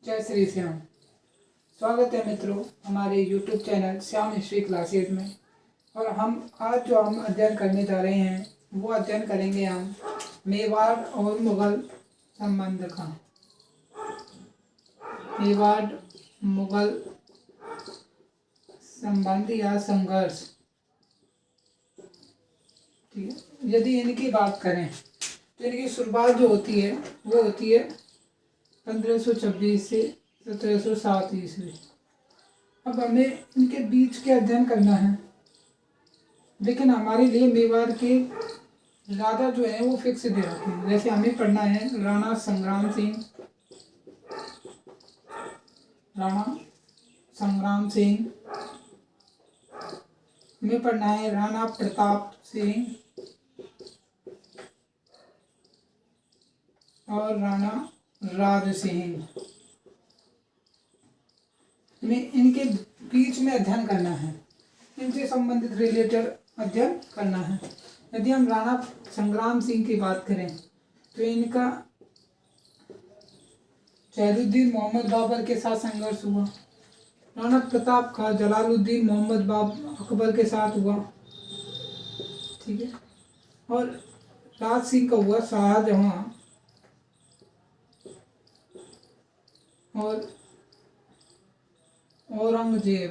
जय श्री श्याम। स्वागत है मित्रों हमारे YouTube channel Shyam history classes में। और हम आज जो हम अध्ययन करने जा रहे हैं वो अध्ययन करेंगे हम मेवाड़ और मुगल संबंध का। मेवाड़ मुगल संबंध या संघर्ष। ठीक है, यदि इनकी बात करें तो इनकी शुरुआत जो होती है वो होती है 1526 से 1707 ईस्वी। अब हमें इनके बीच के अध्ययन करना है, लेकिन हमारे लिए मेवाड़ के राजा जो है वो फिक्स दे रखे हैं। जैसे हमें पढ़ना है राणा संग्राम सिंह, हमें पढ़ना है राणा प्रताप सिंह और राणा राज सिंह। हमें इनके बीच में अध्ययन करना है, इनसे संबंधित रिलेटेड अध्ययन करना है। यदि हम राणा संग्राम सिंह की बात करें तो इनका जलालुद्दीन मोहम्मद बाबर के साथ संघर्ष हुआ। राणा प्रताप का जलालुद्दीन मोहम्मद अकबर के साथ हुआ। ठीक है, और राज सिंह का हुआ शाहजहां और औरंगजेब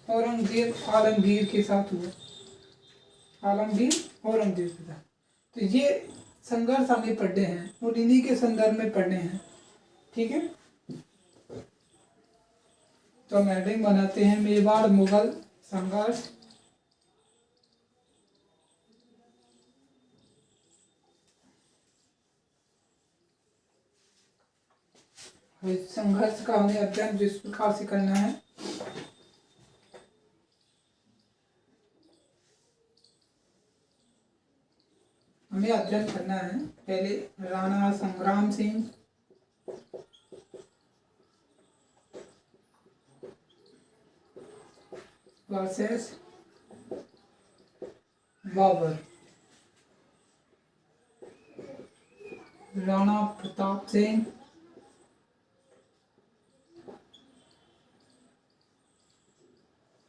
आलमगीर के साथ हुआ। औरंगजेब के साथ। तो ये संघर्ष हमें पढ़ने हैं और इन्हीं के संदर्भ में पढ़ने हैं। ठीक है, तो हम हेडिंग बनाते हैं मेवाड़ मुगल संघर्ष। संघर्ष का हमें अध्ययन जिस प्रकार से करना है, हमें अध्ययन करना है पहले Rana Sangram Singh versus Babar, Rana Pratap Singh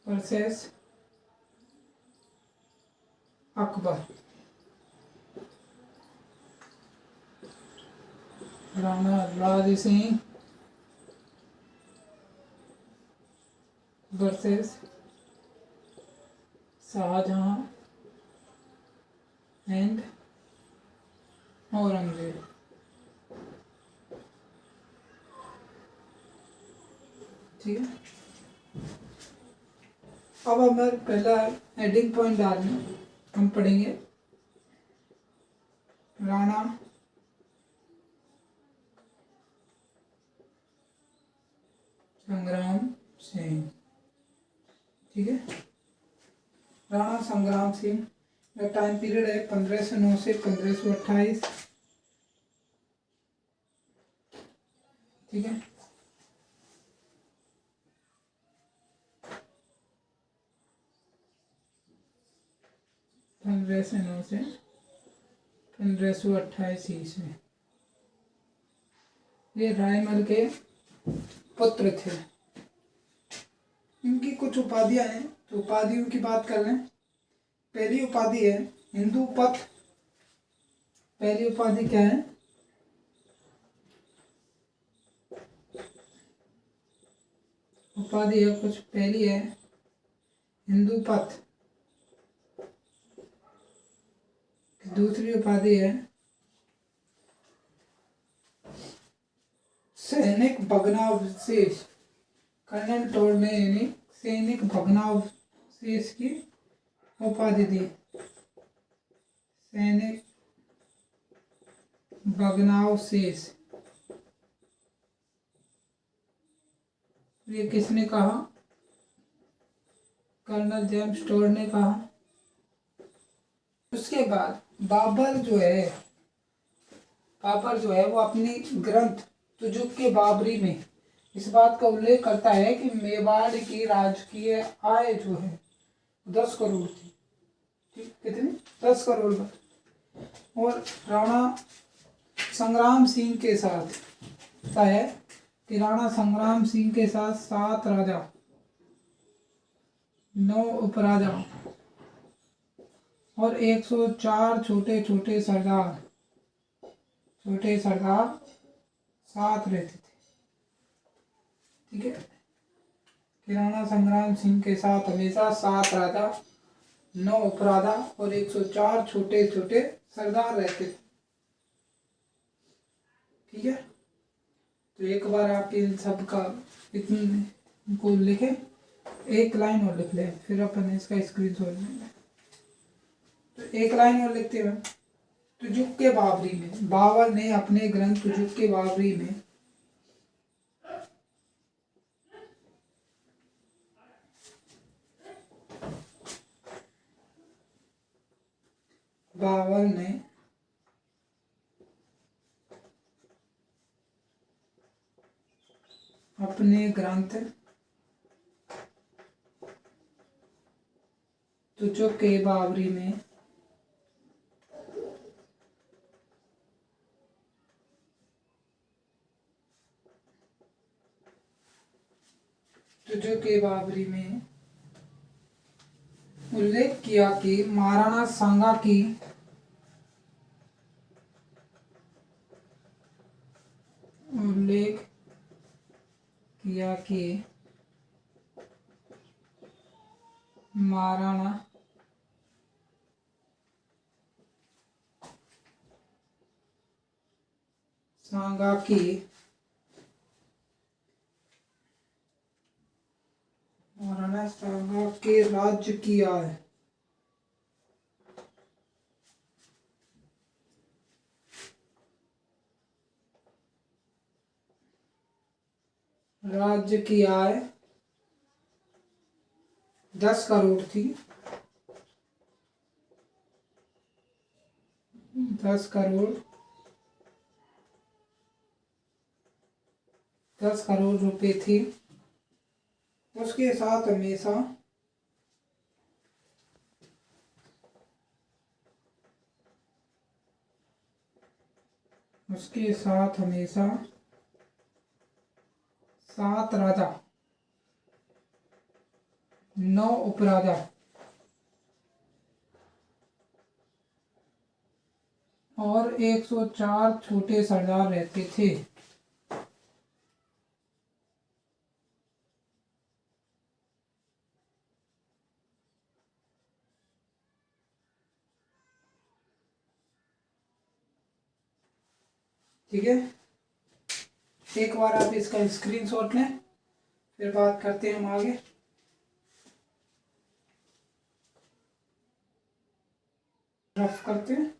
versus Akbar, Rana Raj Singh versus Shahjahan and Aurangzeb. ठीक है, अब हमारे पहला हेडिंग पॉइंट डालने हम पढ़ेंगे राणा संग्राम सिंह। ठीक है, राणा संग्राम सिंह का टाइम पीरियड है 1509 से 1528। ठीक है, से 1528 ईस्वी। ये रायमल के पुत्र थे। इनकी कुछ उपाधियां हैं, तो उपाधियों की बात कर लें। पहली उपाधि है हिंदू पथ। पहली उपाधि क्या है? उपाधि है कुछ, पहली है हिंदू पथ, दूसरी उपाधि है सैनिक भग्नावशेष। कर्नल टोड ने यानी सैनिक भग्नावशेष की उपाधि दी। सैनिक भग्नावशेष ये किसने कहा? कर्नल जेम्स टोड ने कहा। उसके बाद बाबर जो है वो अपनी ग्रंथ तुजुक के बाबरी में इस बात का उल्लेख करता है कि मेवाड़ की राजकीय आय जो है 10 करोड़ थी। ठीक, कितनी? 10 करोड़। और राणा संग्राम सिंह के साथ होता है कि राणा संग्राम सिंह के साथ 7 राजा, 9 उपराजा और 104 छोटे छोटे सरदार साथ रहते थे। ठीक है, कि राणा संग्राम सिंह के साथ हमेशा 7 राजा, 9 उपराजा और 104 छोटे छोटे सरदार रहते थे। ठीक है, तो एक बार आप इन सब का इनको लिखे, एक लाइन और लिख ले, फिर अपन इसका स्क्रीनशॉट लेंगे। तो एक लाइन और लिखते हैं। तुजुक के बाबरी में, बाबर ने अपने ग्रंथ तुजुक के बाबरी में अपने ग्रंथ तुजुक के बाबरी में उल्लेख किया कि महाराणा सांगा की महाराणा सांगा के राज्य की आय राज्य की आय 10 करोड़ थी। 10 करोड़ रुपए थी। उसके साथ हमेशा उसके साथ हमेशा 7 राजा, 9 उपराजा और 104 छोटे सरदार रहते थे। ठीक है, एक बार आप इसका स्क्रीनशॉट लें, फिर बात करते हैं हम आगे। रफ करते हैं।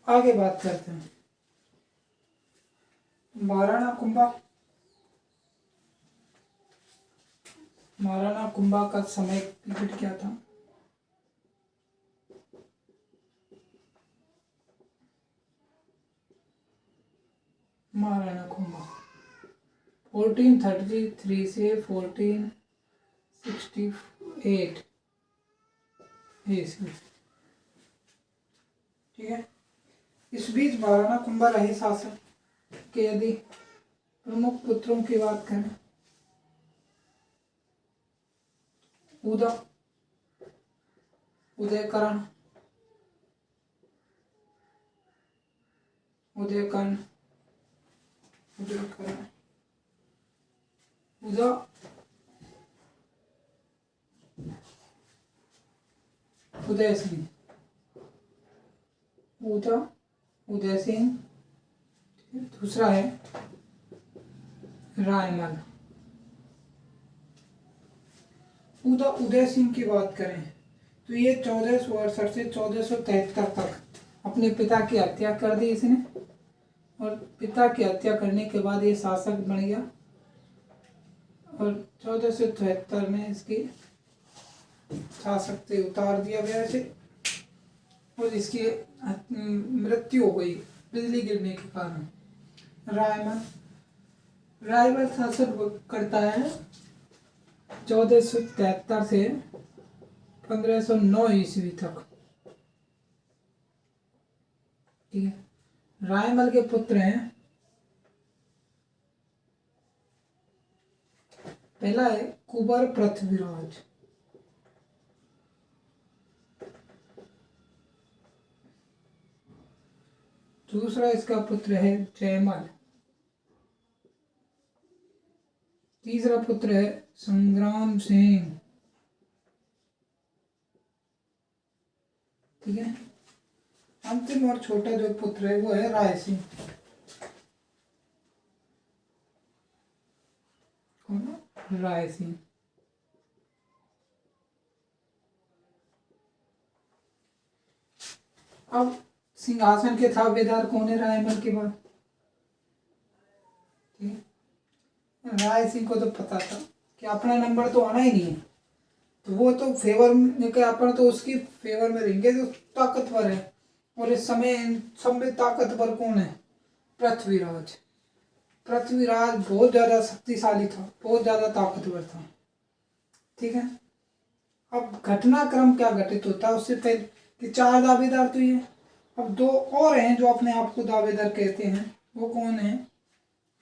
आगे बात करते हैं। महाराणा कुंभा का समय पीरियड क्या था? महाराणा कुंभा 1433 से 1468 ईस्वी। ठीक है, इस बीच महाराणा कुंभा रहे शासक के यदि प्रमुख पुत्रों की बात करें, उदयकरण, उदय सिंह, दूसरा है रायमल। उदय सिंह की बात करें तो ये 1468 से 1473 तक अपने पिता की हत्या कर दी इसने, और पिता की हत्या करने के बाद ये शासक बन गया, और 1473 में इसकी शासक से उतार दिया गया इसे। और इसकी मृत्यु हो गई बिजली गिरने के कारण। रायमल रायमल शासन करता है 1473 से 1509 ईस्वी तक। ठीक है। रायमल के पुत्र हैं, पहला है कुंवर पृथ्वीराज, दूसरा इसका पुत्र है जयमल, तीसरा पुत्र है संग्राम सिंह। ठीक है। अंतिम और छोटा जो पुत्र है वो है राय सिंह। कौन? राय सिंह। अब सिंहासन के दावेदार कौन है रायमल के बाद? ठीक है। राय सिंह को तो पता था कि अपना नंबर तो आना ही नहीं है, तो वो तो फेवर में क्या, अपन तो उसकी फेवर में रहेंगे जो ताकतवर है। और इस समय इन सब में ताकतवर कौन है? पृथ्वीराज। पृथ्वीराज बहुत ज्यादा शक्तिशाली था, बहुत ज्यादा ताकतवर था। ठीक है। अब घटनाक्रम क्या घटित होता है उससे पहले कि 4 दावेदार तो ये, अब 2 और हैं जो अपने आप को दावेदार कहते हैं। वो कौन है?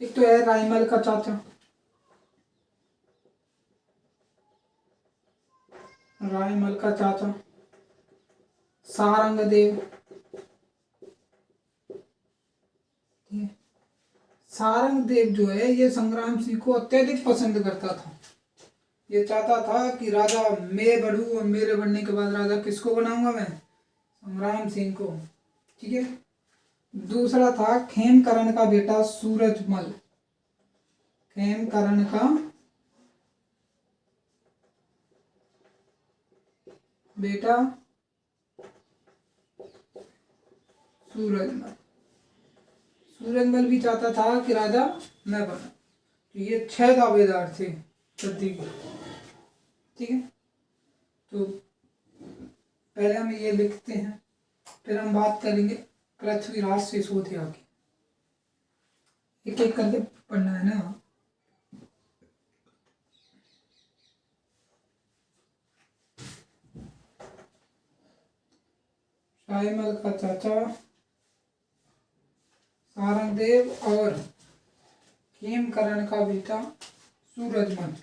एक तो है रायमल का चाचा, रायमल का चाचा सारंगदेव। सारंगदेव जो है ये संग्राम सिंह को अत्यधिक पसंद करता था। ये चाहता था कि राजा मैं बढ़ूं और मेरे बढ़ने के बाद राजा किसको बनाऊंगा मैं? संग्राम सिंह को। ठीक है। दूसरा था खेमकरण का बेटा सूरजमल। खेमकरण का बेटा सूरजमल। सूरजमल भी चाहता था कि राजा मैं बना। तो ये 6 दावेदार थे गद्दी के। ठीक है। तो पहले हम ये लिखते हैं, फिर हम बात करेंगे पृथ्वीराज सिसोदिया की। एक एक करके पढ़ना है ना। रायमल का चाचा सारंगदेव और खेमकरण का बेटा सूरजमल।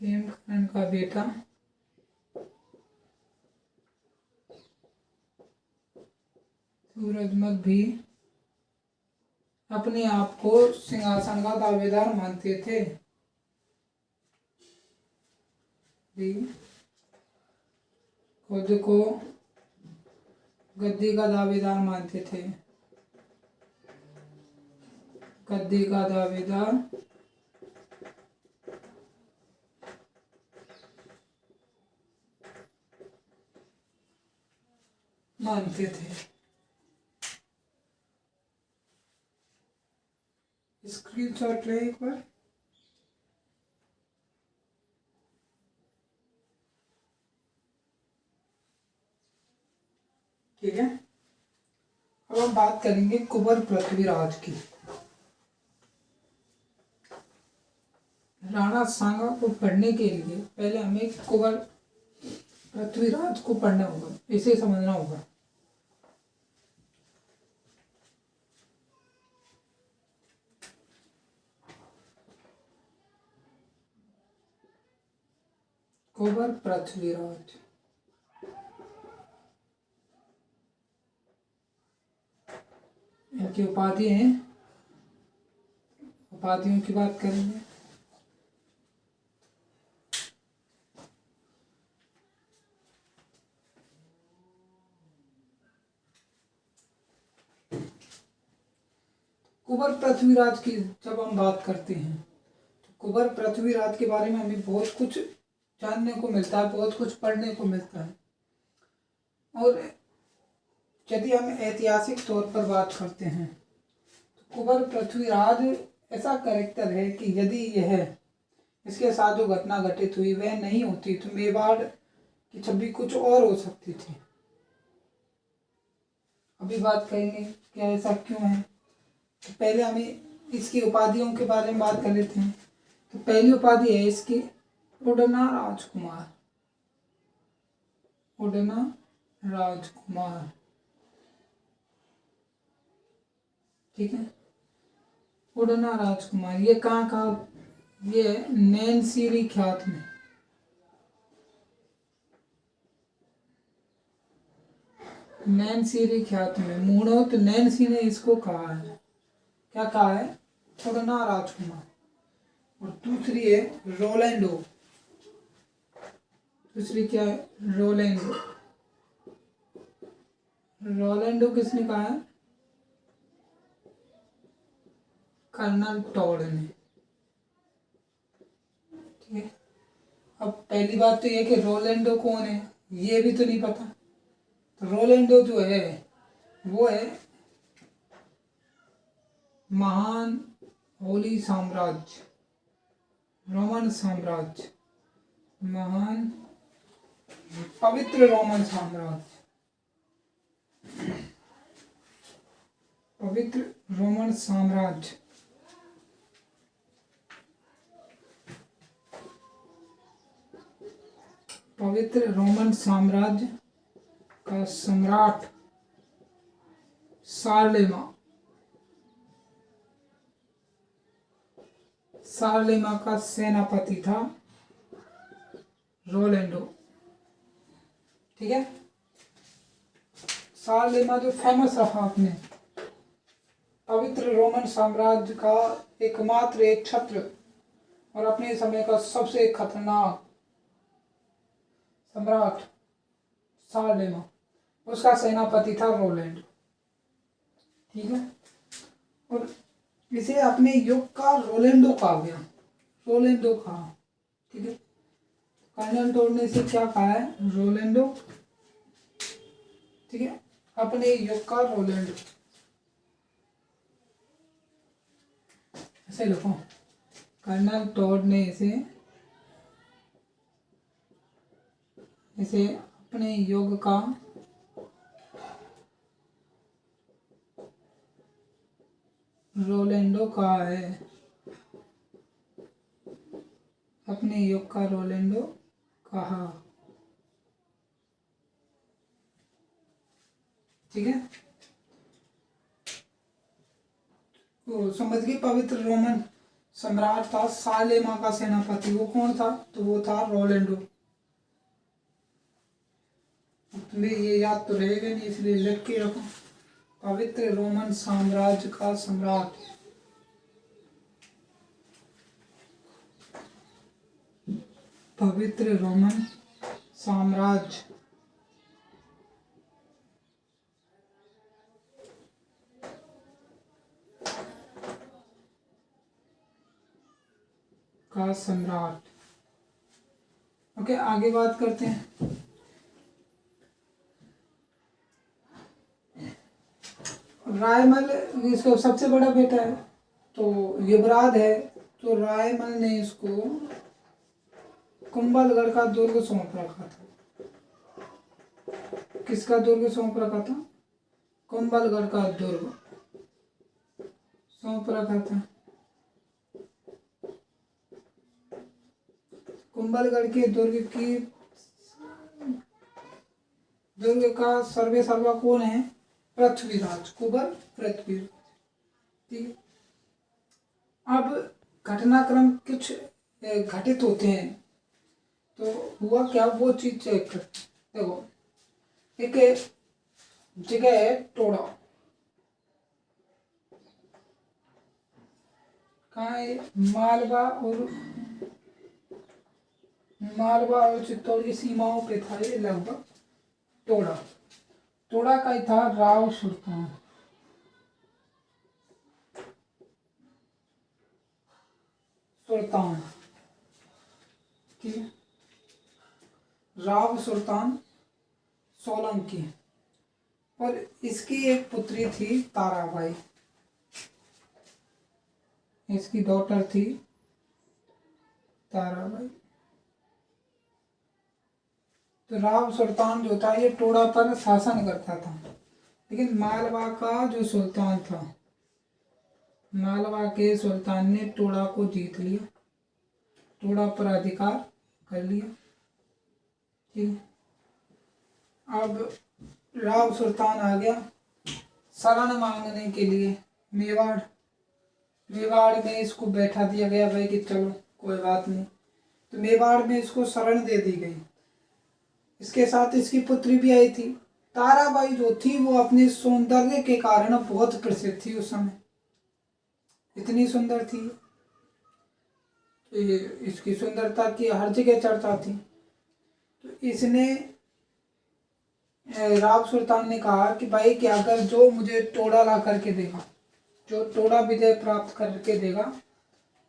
खेमकरण का बेटा सूरजमल भी अपने आप को सिंहासन का दावेदार मानते थे। खुद को गद्दी का दावेदार मानते थे। गद्दी का दावेदार मानते थे। स्क्रीनशॉट ले एक बार। ठीक है। अब हम बात करेंगे कुंवर पृथ्वीराज की। राणा सांगा को पढ़ने के लिए पहले हमें कुंवर पृथ्वीराज को पढ़ना होगा, इसे समझना होगा। कुंवर पृथ्वीराज इनकी उपाधि हैं, उपाधियों की बात करेंगे। कुंवर पृथ्वीराज की जब हम बात करते हैं तो कुंवर पृथ्वीराज के बारे में हमें बहुत कुछ जानने को मिलता है, बहुत कुछ पढ़ने को मिलता है। और यदि हम ऐतिहासिक तौर पर बात करते हैं तो कुंवर पृथ्वीराज ऐसा कैरेक्टर है कि यदि यह इसके साथ जो घटना घटित हुई वह नहीं होती तो मेवाड़ की छवि कुछ और हो सकती थी। अभी बात करेंगे कि ऐसा क्यों है। तो पहले हमें इसकी उपाधियों के बारे में बात कर लेते हैं। तो पहली उपाधि है इसकी उड़ना राजकुमार। उड़ना राजकुमार, ठीक है। उड़ना राजकुमार ये कहाँ, ये नैनसीरी ख्यात में, नैनसीरी ख्यात में मूणोत नैन्सी ने इसको कहा है। क्या कहा है? उड़ना राजकुमार। और दूसरी है रोलैंडो। दूसरी क्या है? रोलैंडो। रोलैंडो किसने कहा है? कर्नल टॉड ने, ठीक है। अब पहली बात तो ये कि रोलैंडो कौन है ये भी तो नहीं पता। तो रोलैंडो जो है वो है महान होली साम्राज्य, रोमन साम्राज्य, महान पवित्र रोमन साम्राज्य, पवित्र रोमन साम्राज्य, पवित्र रोमन साम्राज्य का सम्राट शारलेमा, शारलेमा का सेनापति था रोलैंडो, ठीक है। शारलेमा जो फेमस रहा अपने पवित्र रोमन साम्राज्य का एकमात्र एक छत्र और अपने समय का सबसे खतरनाक सम्राट शारलेमा, उसका सेनापति था रोलैंडो, ठीक है। और इसे अपने युग का रोलैंडो कहा गया, रोलैंडो कहा, ठीक है। कर्नल टोड ने इसे क्या कहा है? रोलैंडो, ठीक है, अपने युग का रोलैंडो, ऐसे लिखो। कर्नल टोड ने इसे अपने युग का रोलैंडो कहा है, अपने युग का रोलैंडो कहा, ठीक है। तो समझ गए, पवित्र रोमन सम्राट था शारलेमा का सेनापति, वो कौन था? तो वो था रोलैंडो। तुम्हें ये याद तो रहेगा नहीं इसलिए लिख के रखो, पवित्र रोमन साम्राज्य का सम्राट, पवित्र रोमन साम्राज्य का सम्राट। ओके, आगे बात करते हैं। रायमल इसका सबसे बड़ा बेटा है, तो युवराज है, तो रायमल ने इसको कुंभलगढ़ का दुर्ग सौंप रखा था। किसका दुर्ग सौंप रखा था? कुंभलगढ़ का दुर्ग सौंप रखा था। कुंभलगढ़ के दुर्ग का सर्वे सर्वा कौन है? पृथ्वीराज, कुंभल पृथ्वीराज, ठीक है। अब घटनाक्रम कुछ घटित होते हैं, तो हुआ क्या, वो चीज चेक कर। देखो, एक जगह है टोड़ा, कहाँ है? मालवा और चित्तौड़ की सीमाओं पे था ये लगभग टोड़ा। टोड़ा का ही था राव सुल्तान, सुल्तान, ठीक है, राव सुल्तान सोलंकी। और इसकी एक पुत्री थी ताराबाई, इसकी डॉटर थी ताराबाई। तो राव सुल्तान जो था ये टोडा पर शासन करता था, लेकिन मालवा का जो सुल्तान था, मालवा के सुल्तान ने टोडा को जीत लिया, टोडा पर अधिकार कर लिया। ठीक है, अब राव सुल्तान आ गया शरण मांगने के लिए मेवाड़। मेवाड़ में इसको बैठा दिया गया भाई कि चलो कोई बात नहीं। तो मेवाड़ में इसको शरण दे दी गई। इसके साथ इसकी पुत्री भी आई थी। ताराबाई जो थी वो अपने सौंदर्य के कारण बहुत प्रसिद्ध थी उस समय, इतनी सुंदर थी। तो इसकी सुंदरता की हर जगह चर्चा थी। तो इसने राव सुल्तान ने कहा कि भाई कि अगर जो मुझे टोडा ला करके देगा, जो टोडा विजय प्राप्त करके देगा,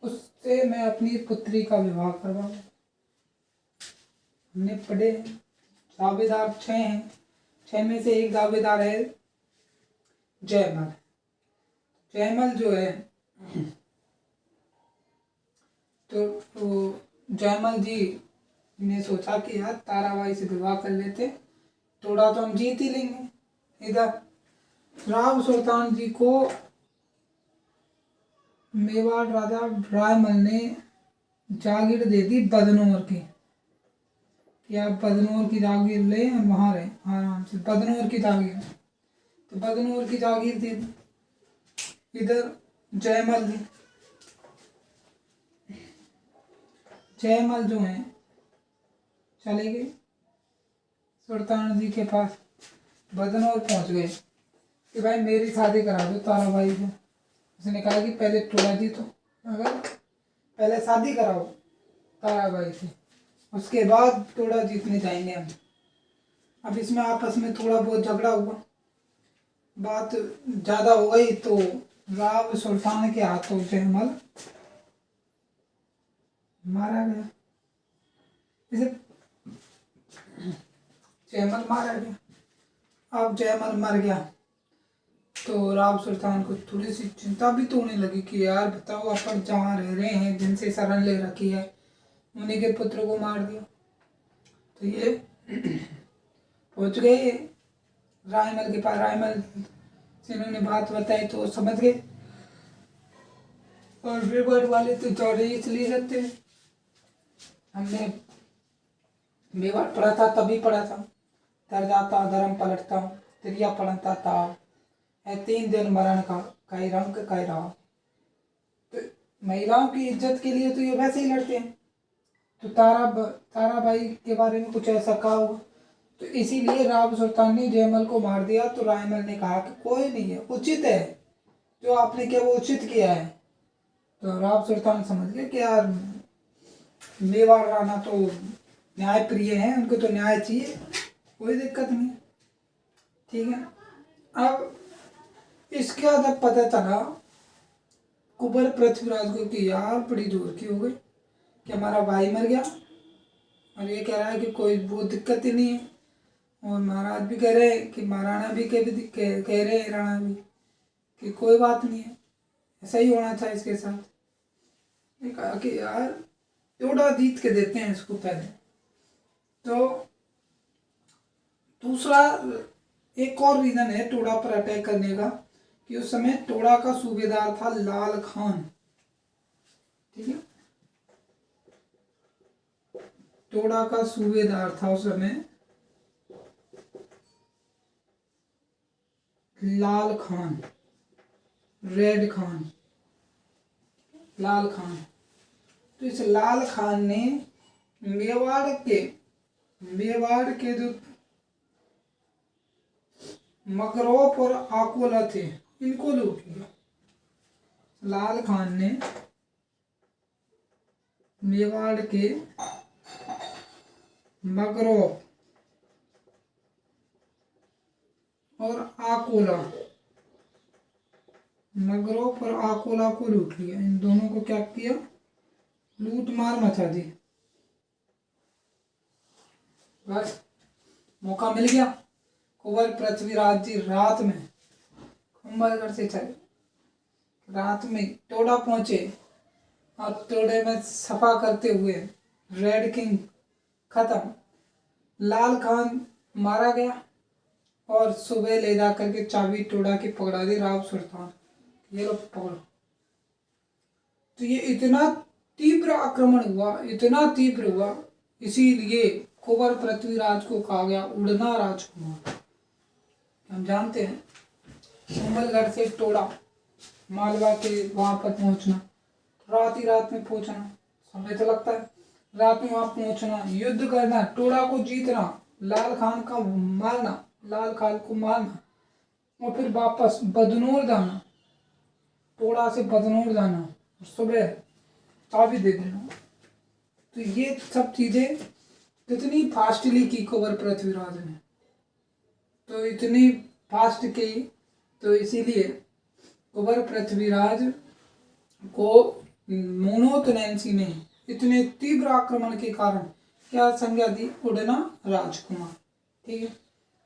उससे मैं अपनी पुत्री का विवाह करवाऊंगा। हमने पढ़े दावेदार 6 हैं, 6 में से एक दावेदार है जयमल। जयमल जो है तो जयमल जी ने सोचा कि यार ताराबाई से विवाह कर लेते, टोडा तो हम जीत ही लेंगे। इधर राव सुल्तान जी को मेवाड़ राजा रायमल ने जागीर दे दी बदनौर की, कि आप बदनौर की जागीर ले और वहाँ रहे आराम से। बदनौर की जागीर, तो बदनौर की जागीर दे दी। इधर जयमल जी, जयमल जो हैं चले गए सुल्तान जी के पास, बदनौर पहुंच गए कि भाई मेरी शादी करा दो ताराबाई से। उसने कहा कि पहले टोडा जीतो, अगर पहले शादी कराओ ताराबाई से, उसके बाद टोडा जीतने जाएंगे हम। अब इसमें आपस में थोड़ा बहुत झगड़ा हुआ, बात ज़्यादा हो गई तो राव सुल्तान के हाथों जयमल मारा गया। इसे जयमल मारा गया। अब जयमल मर गया तो राव सुल्तान को थोड़ी सी चिंता भी तो होने लगी कि यार बताओ अपन जहाँ रह रहे हैं, जिनसे शरण ले रखी है, उन्हीं के पुत्र को मार दिया। तो ये पहुंच गए रायमल के पास। रायमल से इन्होंने बात बताई तो समझ गए, और मेवाड़ वाले तो चौड़े इसलिए रहते हैं। हमने मेवाड़ पढ़ा था, तभी पढ़ा था, तर जाता धर्म पलटता, त्रिया पढ़ता था, 3 दिन मरण का कई रंग कई रहा। तो महिलाओं की इज्जत के लिए तो ये वैसे ही लड़ते हैं। तो ताराबाई के बारे में कुछ ऐसा कहा होगा, तो इसीलिए राव सुल्तान ने जयमल को मार दिया। तो रायमल ने कहा कि कोई नहीं है, उचित है, जो आपने किया वो उचित किया है। तो राव सुल्तान समझ गए कि यार मेवाड़ राणा तो न्याय प्रिय हैं, उनको तो न्याय चाहिए, कोई दिक्कत नहीं। ठीक है, अब इसके बाद अब पता चला कुंवर पृथ्वीराज को कि यार बड़ी जोर की हो गई कि हमारा भाई मर गया, और ये कह रहा है कि कोई वो दिक्कत ही नहीं है। और महाराज भी कह रहे हैं कि महाराणा भी कह रहे हैं, राणा भी, कि कोई बात नहीं है, ऐसा ही होना था इसके साथ। ये कहा कि यार टोडा जीत के देते हैं इसको पहले। तो दूसरा एक और रीजन है टोडा पर अटैक करने का, कि उस समय टोडा का सूबेदार था लाल खान। ठीक है, टोडा का सूबेदार था उस समय लाल खान, रेड खान, लाल खान। तो इस लाल खान ने मेवाड़ के जो मगरोप और आकोला थे, इनको लूट लिया। लाल खान ने मेवाड़ के मगरोप और आकोला, मगरोप और आकोला को लूट लिया। इन दोनों को क्या किया, लूट मार मचा दी। बस मौका मिल गया। कुंवर पृथ्वीराज जी रात में कुंभलगढ़ से चले, रात में टोडा पहुंचे और टोड़े में सफा करते हुए रेड किंग खत्म, लाल खान मारा गया और सुबह ले जा करके चाबी टोड़ा की पकड़ा दी राव सुल्तान, ये लो पकड़ो। तो ये इतना तीव्र आक्रमण हुआ, इतना तीव्र हुआ, इसीलिए कुंवर पृथ्वीराज को कहा गया उड़ना राजकुमार। हम जानते हैं कोमलगढ़ से टोड़ा मालवा के वहां पर पहुंचना, रात ही रात में पहुंचना, समय तो लगता है, रात में वहां पहुंचना, युद्ध करना, टोड़ा को जीतना, लाल खान का मारना, लाल खान को मारना और फिर वापस बदनौर जाना, टोड़ा से बदनौर जाना और सुबह चाबी दे देना। तो ये सब चीजें कितनी फास्टली की कुंवर पृथ्वीराज ने, तो इतनी फास्ट की, तो इसीलिए कुंवर पृथ्वीराज को मोनोतनैंसी ने इतने तीव्र आक्रमण के कारण क्या संज्ञा दी, उड़ना राजकुमार। ठीक है,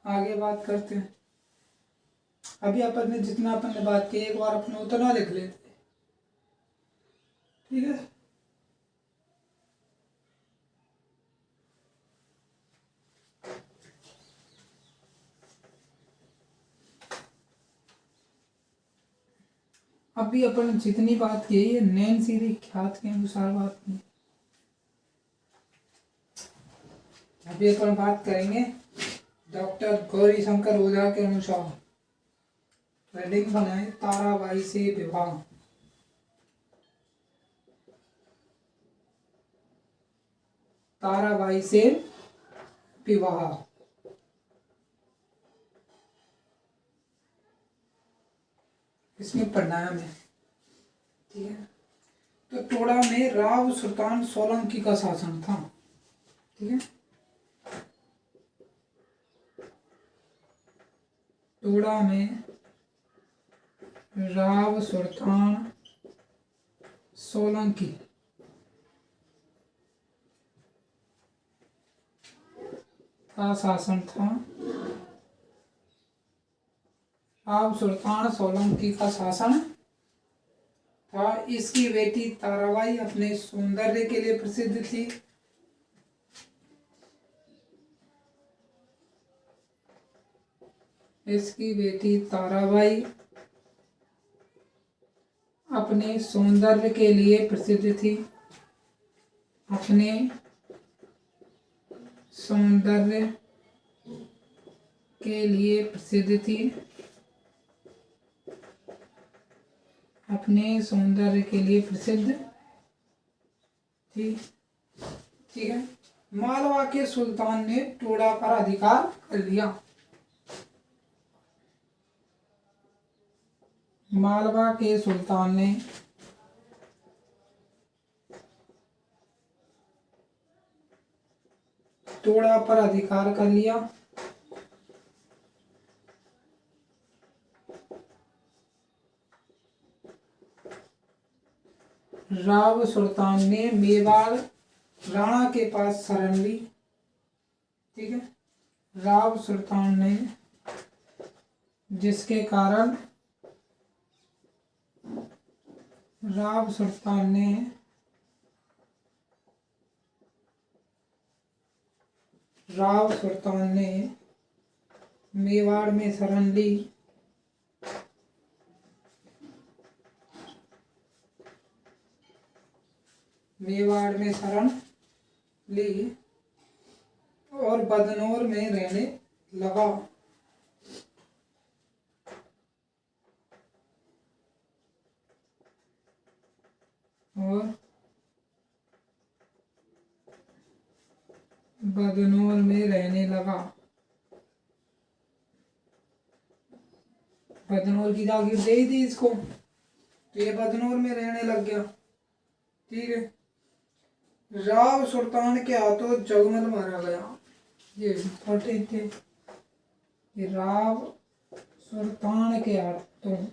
आगे बात करते हैं। अभी अपन ने जितना अपन ने बात की एक बार अपने उतना लिख लेते, ठीक है। अभी अपन जितनी बात की है नैन सीरी ख्यात के अनुसार बात की। अभी अपन बात करेंगे डॉक्टर गौरी शंकर ओझा के अनुसार हेडिंग बनाए ताराबाई से विवाह। ताराबाई से विवाह, इसमें परिणाम है, ठीक है। तो टोड़ा में राव सुल्तान सोलंकी का शासन था, ठीक है। टोड़ा में राव सुल्तान सोलंकी का शासन था, राव सुल्तान सोलंकी का शासन था। इसकी बेटी ताराबाई अपने सौंदर्य के लिए प्रसिद्ध थी। इसकी बेटी ताराबाई अपने सौंदर्य के लिए प्रसिद्ध थी, अपने सौंदर्य के लिए प्रसिद्ध थी, अपने सौंदर्य के लिए प्रसिद्ध थी, ठीक है। मालवा के सुल्तान ने टोड़ा पर अधिकार कर लिया। मालवा के सुल्तान ने टोड़ा पर अधिकार कर लिया। राव सुल्तान ने मेवाड़ राणा के पास शरण ली, ठीक है। राव सुल्तान ने, जिसके कारण राव सुल्तान ने मेवाड़ में शरण ली। मेवाड़ में शरण ली और बदनौर में रहने लगा। और बदनौर में रहने लगा। बदनौर की जागीर दे दी इसको, तो ये बदनौर में रहने लग गया, ठीक है। राव सुल्तान के हाथों जगमल मारा गया। ये इम्पोर्टेंट है, ये राव सुल्तान के हाथों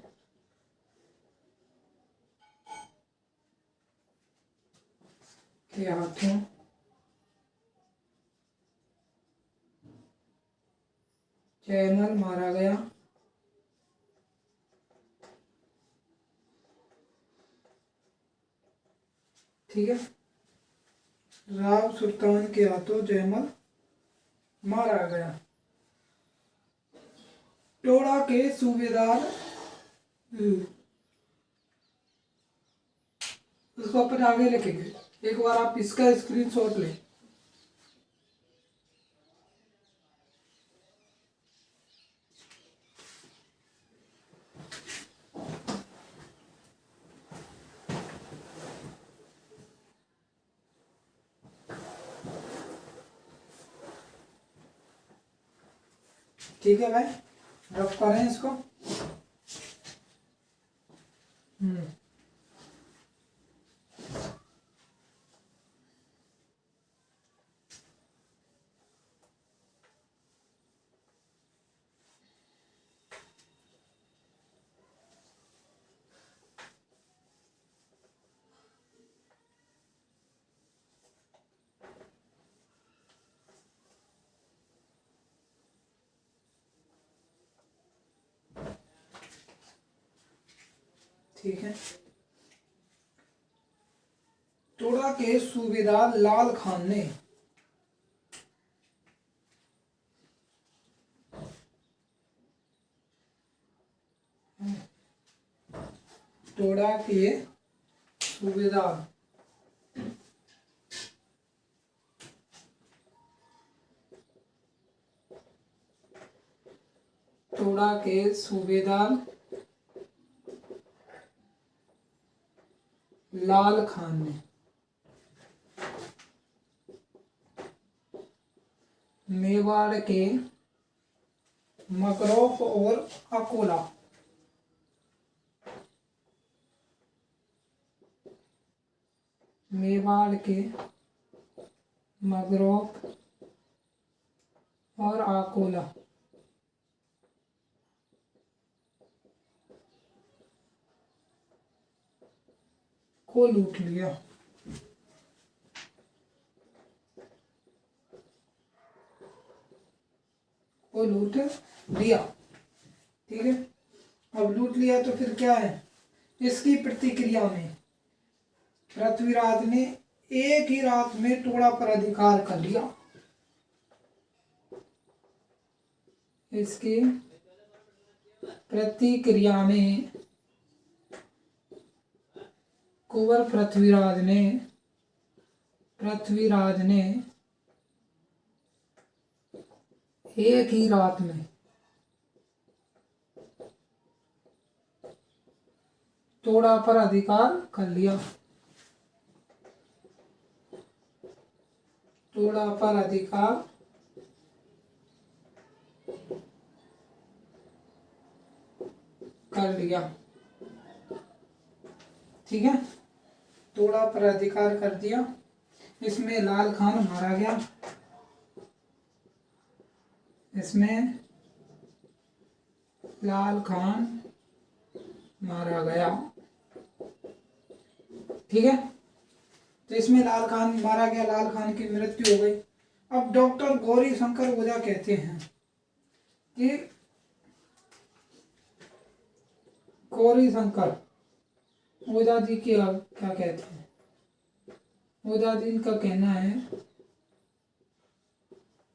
जयमल मारा गया। ठीक है। राव सुल्तान के हाथों जयमल मारा गया। टोडा के सूबेदार, उसको अपन आगे लिखेंगे। एक बार आप इसका स्क्रीनशॉट लें। ठीक है भाई, रफ करें इसको। ठीक है। टोडा के सूबेदार लाल खान ने टोडा के सूबेदार टोडा के सूबेदार लाल खान ने मेवाड़ के मकरोफ और अकोला मेवाड़ के मगरोफ और अकोला को लूट लिया। को लूट लिया। ठीक है। अब लूट लिया तो फिर क्या है, इसकी प्रतिक्रिया में पृथ्वीराज ने एक ही रात में टोडा पर अधिकार कर लिया। इसकी प्रतिक्रिया में कुंवर पृथ्वीराज ने एक ही रात में टोडा पर अधिकार कर लिया। टोडा पर अधिकार कर लिया। ठीक है। टोडा पर अधिकार कर दिया। इसमें लाल खान मारा गया। इसमें लाल खान मारा गया। ठीक है। तो इसमें लाल खान मारा गया, लाल खान की मृत्यु हो गई। अब डॉक्टर गौरी शंकर ओझा कहते हैं कि गौरी शंकर ओझा जी क्या कहते हैं। ओझा जी का कहना है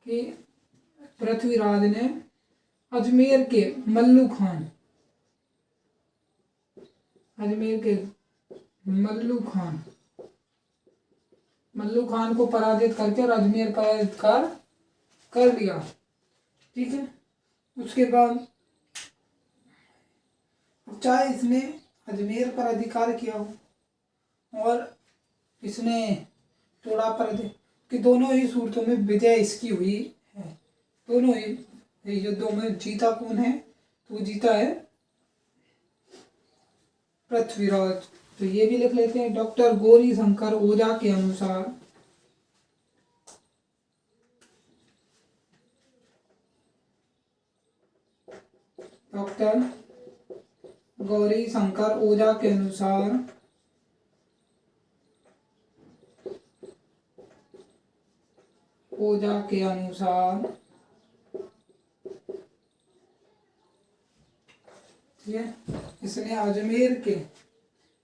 कि पृथ्वीराज ने अजमेर के मल्लू खान को पराजित करके और अजमेर का अधिकार कर लिया। ठीक है। उसके बाद चाहे इसने अजमेर पर अधिकार किया हो और इसने टोडा पर कि दोनों ही सूरतों में विजय इसकी हुई है। दोनों ही युद्धों में जीता कौन है, तो वो जीता है पृथ्वीराज। तो ये भी लिख लेते हैं। डॉक्टर गौरी शंकर ओझा के अनुसार डॉक्टर गौरी शंकर ओझा के अनुसार ठीक है, इसने अजमेर के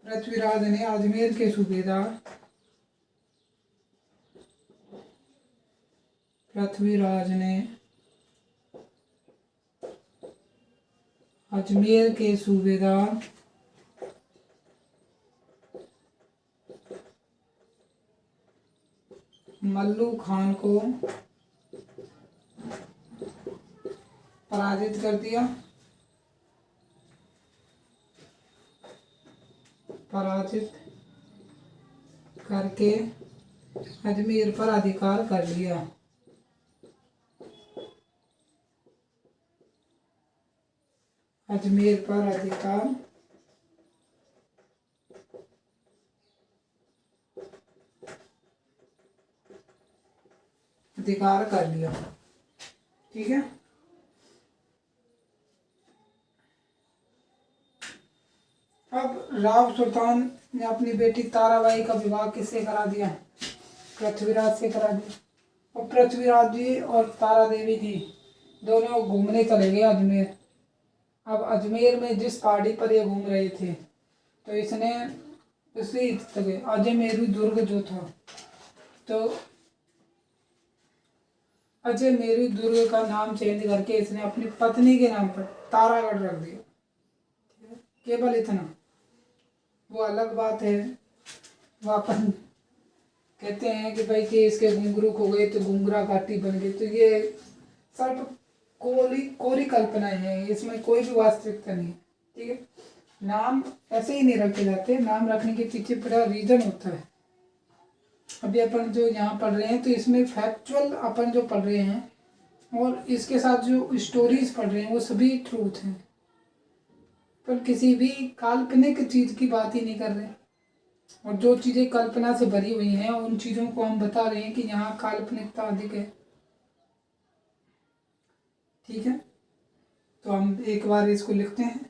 पृथ्वीराज ने अजमेर के सूबेदार पृथ्वीराज ने अजमेर के सूबेदार मल्लू खान को पराजित कर दिया। पराजित करके अजमेर पर अधिकार कर लिया। अजमेर पर अधिकार कर लिया। ठीक है। अब राव सुल्तान ने अपनी बेटी ताराबाई का विवाह किससे करा दिया? पृथ्वीराज से करा दिया। और पृथ्वीराज जी और तारा देवी जी दोनों घूमने चले गए अजमेर। अब अजमेर में जिस पहाड़ी पर ये घूम रहे थे तो इसने उसी जगह अजमेरू दुर्ग जो था तो अजमेरू दुर्ग का नाम चेंज करके इसने अपनी पत्नी के नाम पर तारागढ़ रख दिया। केवल इतना, वो अलग बात है। वो अपन कहते हैं कि भाई कि इसके घुंघरू खो गए तो घुंघरा घाटी बन गई, तो ये सब कोरी कल्पनाएं हैं, इसमें कोई भी वास्तविकता नहीं है। ठीक है। नाम ऐसे ही नहीं रखे जाते, नाम रखने के पीछे बड़ा रीजन होता है। अभी अपन जो यहाँ पढ़ रहे हैं तो इसमें फैक्चुअल अपन जो पढ़ रहे हैं और इसके साथ जो स्टोरीज पढ़ रहे हैं वो सभी ट्रूथ हैं, पर किसी भी काल्पनिक चीज की बात ही नहीं कर रहे। और जो चीजें कल्पना से भरी हुई हैं उन चीजों को हम बता रहे हैं कि यहाँ काल्पनिकता अधिक है। ठीक है। तो हम एक बार इसको लिखते हैं।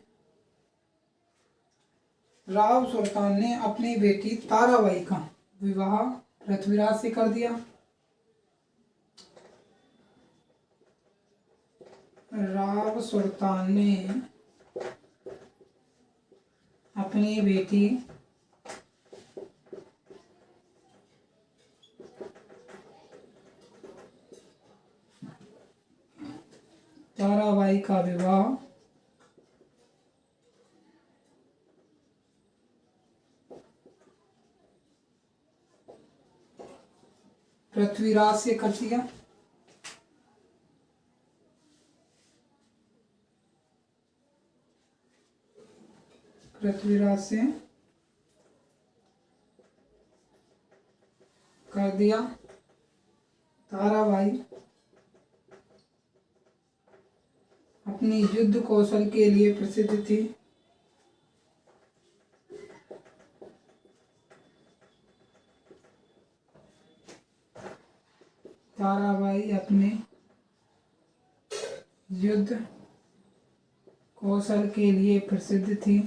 राव सुल्तान ने अपनी बेटी ताराबाई का विवाह पृथ्वीराज से कर दिया। राव सुल्तान ने अपनी बेटी ताराबाई का विवाह पृथ्वीराज से कर दिया। पृथ्वीराज से कर दिया। ताराबाई अपनी युद्ध कौशल के लिए प्रसिद्ध थी। ताराबाई अपने युद्ध कौशल के लिए प्रसिद्ध थी।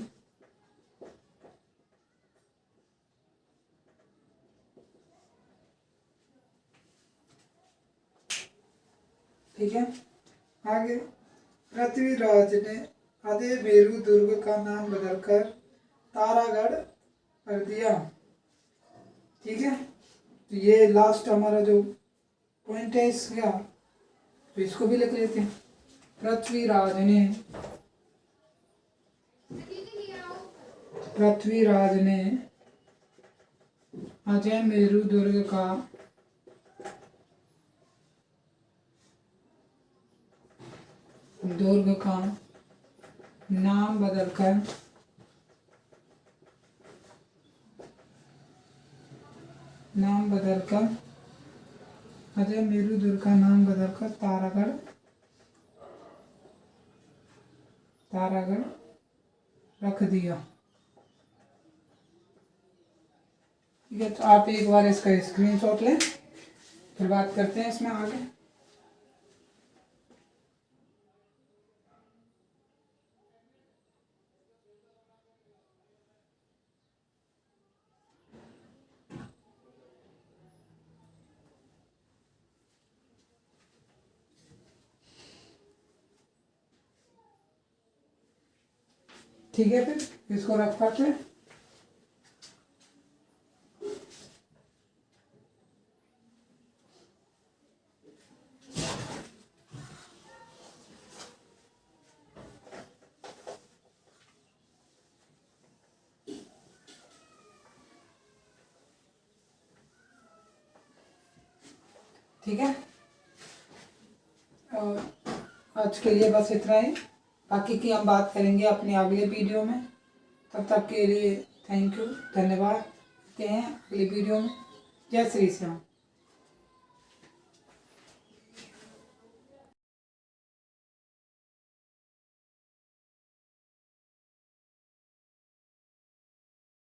ठीक है। आगे पृथ्वीराज ने अजमेरू दुर्ग का नाम बदलकर तारागढ़ कर दिया। ठीक है। तो ये लास्ट हमारा जो पॉइंट है इसका, तो इसको भी लिख लेते हैं। पृथ्वीराज ने अजमेरू दुर्ग का नाम बदलकर अजमेरू दुर्ग का नाम बदलकर तारागढ़ रख दिया। ठीक है। तो आप एक बार इसका स्क्रीनशॉट लें, फिर बात करते हैं इसमें आगे। ठीक है। फिर इसको रख पाते हैं। ठीक है। और आज के लिए बस इतना ही, बाकी की हम बात करेंगे अपने अगले वीडियो में। तब तक के लिए थैंक यू, धन्यवाद। मिलते हैं अगले वीडियो में। जय श्री श्याम।